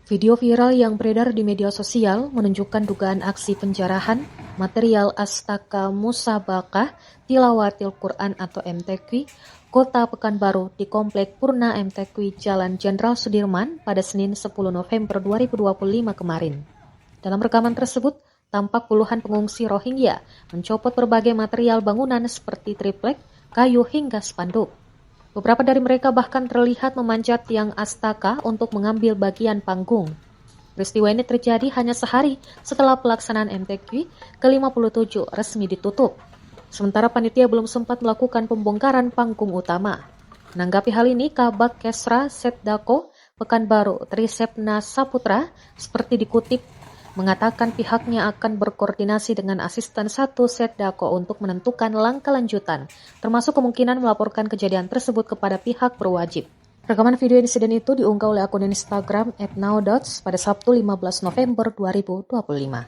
Video viral yang beredar di media sosial menunjukkan dugaan aksi penjarahan material Astaka Musabaqah Tilawatil Quran atau MTQ Kota Pekanbaru di Komplek Purna MTQ Jalan Jenderal Sudirman pada Senin 10 November 2025 kemarin. Dalam rekaman tersebut, tampak puluhan pengungsi Rohingya mencopot berbagai material bangunan seperti triplek, kayu hingga spanduk. Beberapa dari mereka bahkan terlihat memanjat tiang Astaka untuk mengambil bagian panggung. Peristiwa ini terjadi hanya sehari setelah pelaksanaan MTQ ke-57 resmi ditutup. Sementara panitia belum sempat melakukan pembongkaran panggung utama. Menanggapi hal ini, Kabak Kesra Setdako Pekanbaru Trisepna Saputra seperti dikutip mengatakan pihaknya akan berkoordinasi dengan asisten 1 Setdako untuk menentukan langkah lanjutan, termasuk kemungkinan melaporkan kejadian tersebut kepada pihak berwajib. Rekaman video insiden itu diunggah oleh akun Instagram @now_dots pada Sabtu 15 November 2025.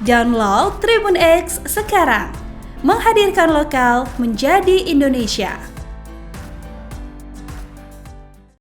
Download Tribun X sekarang, menghadirkan lokal menjadi Indonesia.